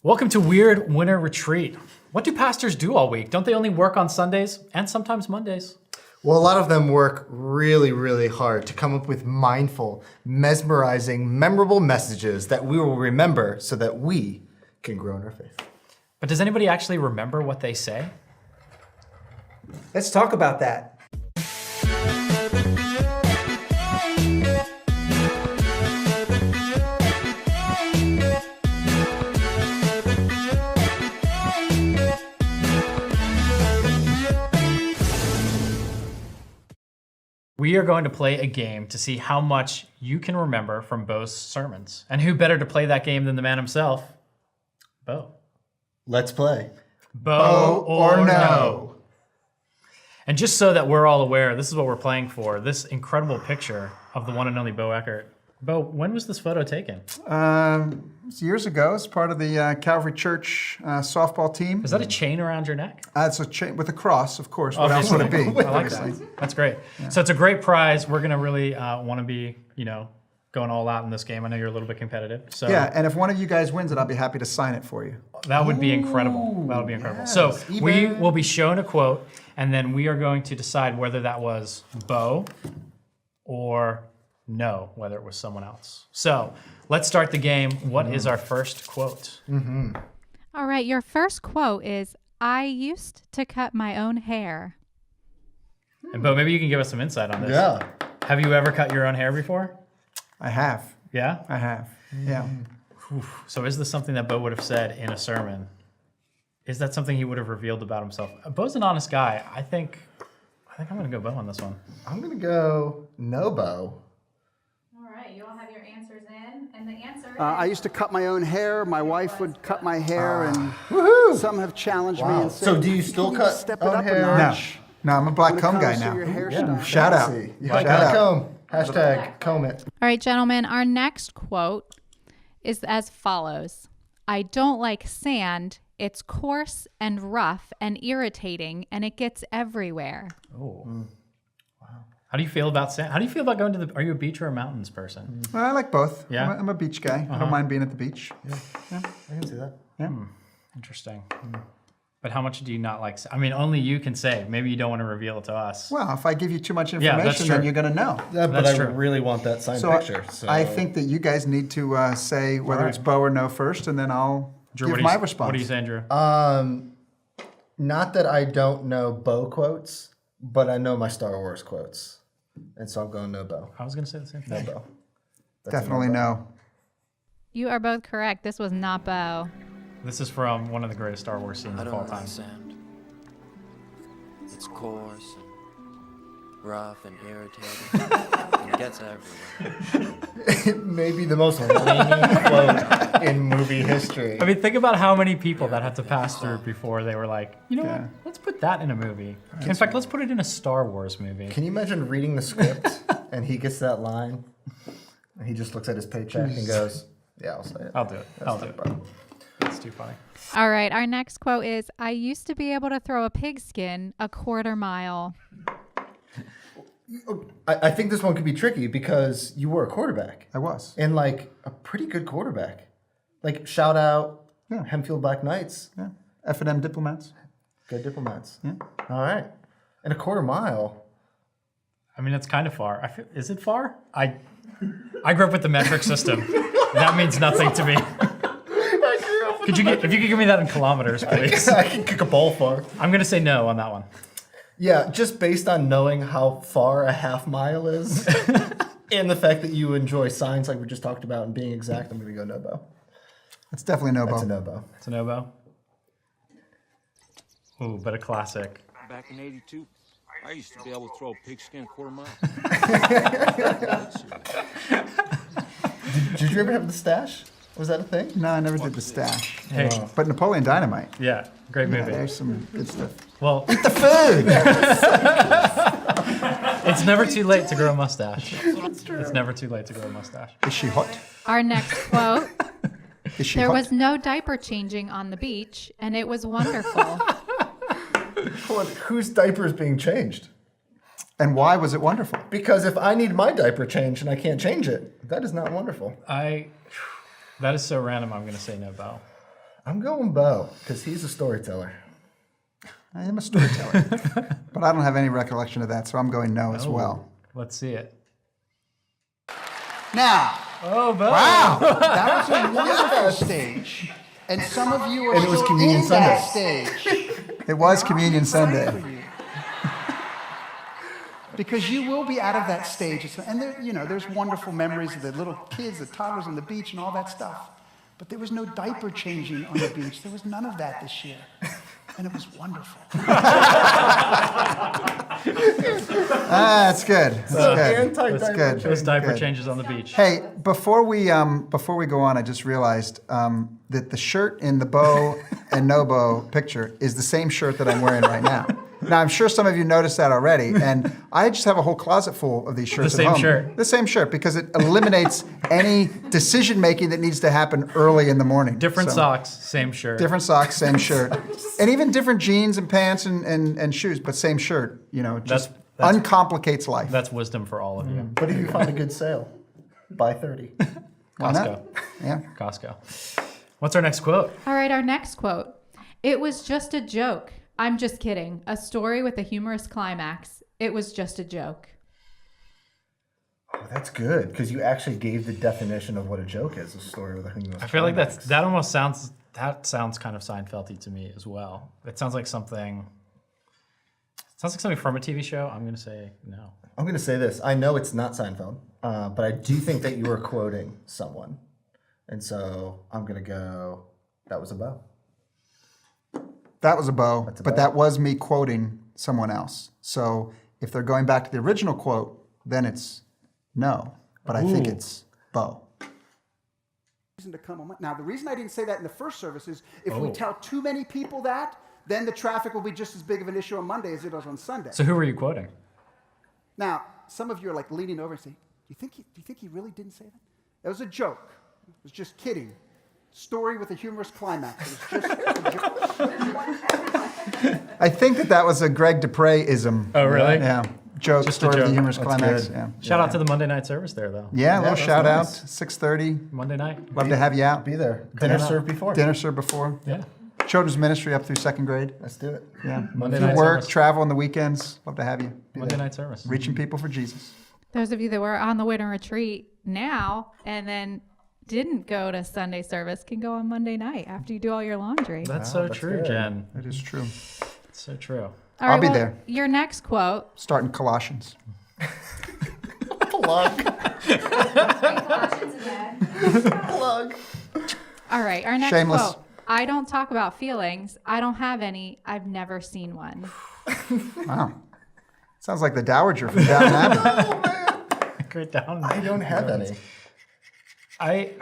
Welcome to Weird Winter Retreat. What do pastors do all week? Don't they only work on Sundays and sometimes Mondays? Well, a lot of them work really, really hard to come up with mindful, mesmerizing, memorable messages that we will remember so that we can grow in our faith. But does anybody actually remember what they say? Let's talk about that. We are going to play a game to see how much you can remember from Beau's sermons. And who better to play that game than the man himself, Beau. Let's play. Beau or no. And just so that we're all aware, this is what we're playing for. This incredible picture of the one and only Beau Eckert. Beau, when was this photo taken? Years ago, as part of the Calvary Church softball team. Is that a chain around your neck? It's a chain with a cross, of course. What else would it be? I like that. That's great. Yeah. So it's a great prize. We're going to really want to be, going all out in this game. I know you're a little bit competitive. So yeah, and if one of you guys wins it, I'll be happy to sign it for you. That would be incredible. That would be incredible. Yes, so we will be shown a quote, and then we are going to decide whether that was Beau or no, whether it was someone else. So let's start the game. What is our first quote? Mm-hmm. All right, your first quote is, "I used to cut my own hair." And Beau, maybe you can give us some insight on this. Yeah. Have you ever cut your own hair before? I have. Yeah? I have. Yeah. So is this something that Beau would have said in a sermon? Is that something he would have revealed about himself? Beau's an honest guy. I think I'm going to go Beau on this one. I'm going to go no Beau. All right, you all have your answers in, and the answer is... I used to cut my own hair. My wife would cut my hair, and some have challenged me and said, so do you still cut step it own up hair? a notch? No, I'm a black When it comb guy comes to now. your hairstyle. Shout out. Like Shout out. comb. Hashtag comb it. All right, gentlemen, our next quote is as follows. "I don't like sand. It's coarse and rough and irritating, and it gets everywhere." Oh. Wow. How do you feel about sand? How do you feel about going to are you a beach or a mountains person? I like both. Yeah? I'm a beach guy. I don't mind being at the beach. I can see that. Yeah. Interesting. But how much do you not like? I mean, only you can say. Maybe you don't want to reveal it to us. Well, if I give you too much Yeah, that's information, true. then you're going to know. Yeah, but That's I true. really want that signed So picture. So I think that you guys need to say whether it's Beau or no first, and then I'll Drew, give my response. What do you say, Drew? not that I don't know Beau quotes, but I know my Star Wars quotes. And so I'm going no Beau. I was going to say the same No thing. Beau. That's a Definitely no. You are both correct. This was not Beau. This is from one of the greatest Star Wars scenes I of don't all like time. sand. It's coarse and rough and irritating. It gets everywhere. It may be the most ringing quote in movie history. I mean, think about how many people that had to pass through before they were like, you know what? Let's put that in a movie. In fact, let's put it in a Star Wars movie. Can you imagine reading the script and he gets that line and he just looks at his paycheck and goes, yeah, I'll say it. I'll do it. I'll do it. Bro. It's too funny. All right, our next quote is, "I used to be able to throw a pigskin a quarter mile." I think this one could be tricky because you were a quarterback. I was. And like a pretty good quarterback. Like shout out Hempfield Black Knights. Yeah. F&M diplomats. Good diplomats. Yeah. All right. And a quarter mile. I mean, it's kind of far. Is it far? I grew up with the metric system. That means nothing to me. If you could give me that in kilometers, please? I can kick a ball far. I'm going to say no on that one. Yeah, just based on knowing how far a half mile is and the fact that you enjoy signs like we just talked about and being exact, I'm going to go no Beau. It's definitely no That's Beau. a no Beau. It's a no Beau. Ooh, but a classic. Back in '82, I used to be able to throw a pigskin a quarter mile. Did you ever have the stash? Was that a thing? No, I never did the stash. Hey. But Napoleon Dynamite. Yeah, great Yeah, movie. there's some good stuff. Well, Eat the food! it's never too late to grow a mustache. It's never too late to grow a mustache. Is she hot? Our next quote, Is she "There hot? was no diaper changing on the beach, and it was wonderful." Hold on, whose diaper is being changed? And why was it wonderful? Because if I need my diaper changed and I can't change it, that is not wonderful. That is so random. I'm going to say no Beau. I'm going Beau, because he's a storyteller. I am a storyteller, but I don't have any recollection of that, so I'm going no as well. Let's see it. Now, Oh, Beau. that was a wonderful stage. And some of you are And it was still Communion in that Sunday. stage. It was Communion Sunday. Because you will be out of that stage. And there, there's wonderful memories of the little kids, the toddlers on the beach and all that stuff. But there was no diaper changing on the beach. There was none of that this year. And it was wonderful. That's good. That's good. That's good. Those diaper Good. changes on the beach. Hey, before we go on, I just realized that the shirt in the Beau and no Beau picture is the same shirt that I'm wearing right now. Now, I'm sure some of you noticed that already, and I just have a whole closet full of these shirts The at same home. shirt. The same shirt, because it eliminates any decision-making that needs to happen early in the morning. Different So, socks, same shirt. Different socks, same shirt. And even different jeans and pants and shoes, but same shirt. Just That's- uncomplicates life. That's wisdom for all of you. But if you find a good sale, buy 30. Why Costco. not? Yeah. Costco. What's our next quote? All right, our next quote. It was just a joke. I'm just kidding. A story with a humorous climax. It was just a joke. Oh, that's good, because you actually gave the definition of what a joke is, a story with a humorous I feel like climax. that almost sounds kind of Seinfeld-y to me as well. It sounds like something from a TV show. I'm gonna say no. I'm going to say this. I know it's not Seinfeld, but I do think that you were quoting someone. And so I'm going to go, that was a Beau. That was a Beau, That's a but Beau. that was me quoting someone else. So if they're going back to the original quote, then it's no. But I think it's Beau. Reason to come on. Now, the reason I didn't say that in the first service is if we tell too many people that, then the traffic will be just as big of an issue on Monday as it was on Sunday. So who were you quoting? Now, some of you are like leaning over and saying, do you think he really didn't say that? That was a joke. It was just kidding. Story with a humorous climax. It was just a joke. I think that was a Greg Dupre-ism. Oh, really? Yeah. Joke, Just a story with a joke. humorous That's climax. good. Yeah. Shout out to the Monday night service there, though. Yeah, a little that's shout nice. out. 6:30. Monday night. Love to have you out. Be there. Dinner out. served before. Dinner served before. Yeah. Children's ministry up through second grade. Let's do it. Yeah. Monday If you night work, service. travel on the weekends. Love to have you. Monday night service. Reaching people for Jesus. Those of you that were on the winter retreat now and then didn't go to Sunday service can go on Monday night after you do all your laundry. That's so that's true, good. Jen. That is true. That's so true. All I'll be there. Your next quote. Starting Colossians. Plug. Plug. All right, our next Shameless. quote. I don't talk about feelings. I don't have any. I've never seen one. Wow. Sounds like the Dowager from Downton Abbey. Great down. I don't have any. I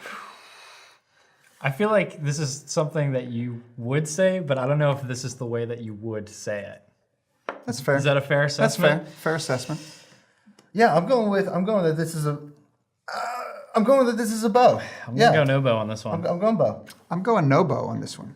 feel like this is something that you would say, but I don't know if this is the way that you would say it. That's fair. Is that a fair That's assessment? fair. Fair assessment. Yeah, I'm going that this is a. I'm going that this is a Beau. I'm yeah, gonna go no bow on this one. I'm going Beau. I'm going no Beau on this one.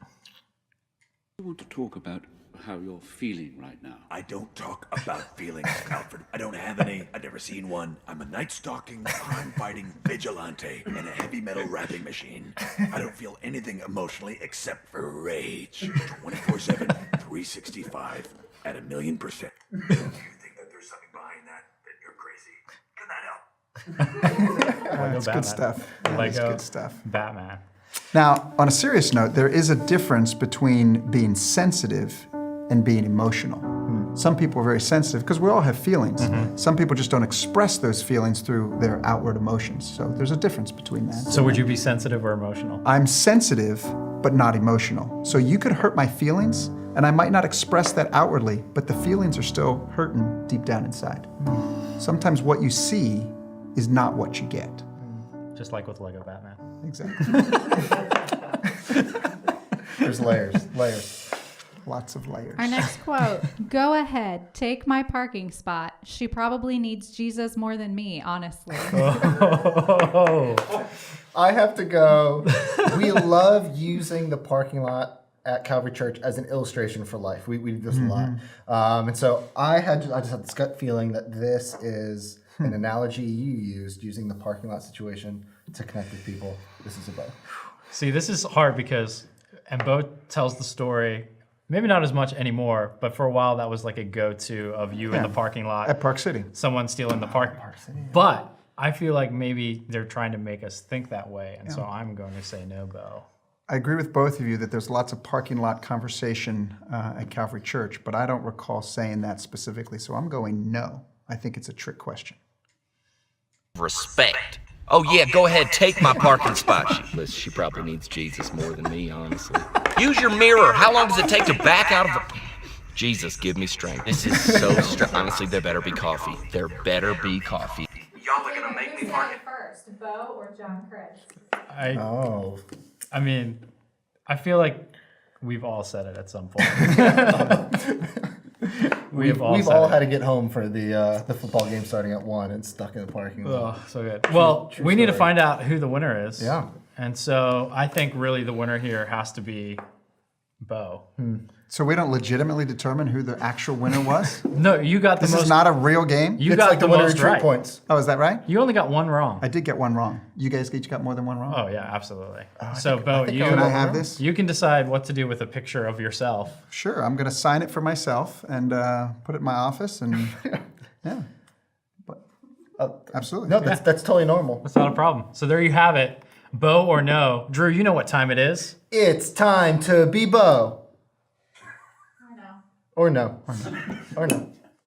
I want to talk about how you're feeling right now. I don't talk about feelings, Alfred. I don't have any. I've never seen one. I'm a night-stalking, crime-fighting vigilante in a heavy metal rapping machine. I don't feel anything emotionally except for rage. 24/7, 365, at 1,000,000%. If you think that there's something behind that, then you're crazy. Can that help? Lego That's Batman. good stuff. That is Lego good stuff. Batman. Now, on a serious note, there is a difference between being sensitive and being emotional. Some people are very sensitive because we all have feelings. Some people just don't express those feelings through their outward emotions. So there's a difference between that. So would you be sensitive or emotional? I'm sensitive, but not emotional. So you could hurt my feelings, and I might not express that outwardly, but the feelings are still hurting deep down inside. Sometimes what you see is not what you get. Just like with Lego Batman. Exactly. There's layers. Lots of layers. Our next quote. Go ahead. Take my parking spot. She probably needs Jesus more than me, honestly. I have to go. We love using the parking lot at Calvary Church as an illustration for life. We do this a lot. And so I just had this gut feeling that this is an analogy you used using the parking lot situation to connect with people. This is a Beau. See, this is hard because, and Beau tells the story, maybe not as much anymore, but for a while that was like a go-to of you in the parking lot. At Park City. Someone stealing the park. But I feel like maybe they're trying to make us think that way, and so I'm going to say no, Beau. I agree with both of you that there's lots of parking lot conversation at Calvary Church, but I don't recall saying that specifically, so I'm going no. I think it's a trick question. Respect. Oh yeah, go ahead, take my parking spot. She probably needs Jesus more than me, honestly. Use your mirror. How long does it take to back out of the... Jesus, give me strength. This is so honestly, there better be coffee. There better be coffee. Y'all are gonna make me park it first, Beau or John Chris? I mean, I feel like we've all said it at some point. We've all had to get home for the football game starting at 1 and stuck in the parking lot. Oh, so good. Well, we need to find out who the winner is. Yeah. And so I think really the winner here has to be Beau. So we don't legitimately determine who the actual winner was? No, you got the most. This is not a real game? You It's got like the the winner most in true right. points. Oh, is that right? You only got one wrong. I did get one wrong. You guys each got more than one wrong? Oh yeah, absolutely. So Beau, Can I have this? You can decide what to do with a picture of yourself. Sure, I'm going to sign it for myself and put it in my office and yeah. Absolutely. No, that's totally normal. That's not a problem. So there you have it. Beau or no. Drew, you know what time it is. It's time to be Beau. Or no. Or no.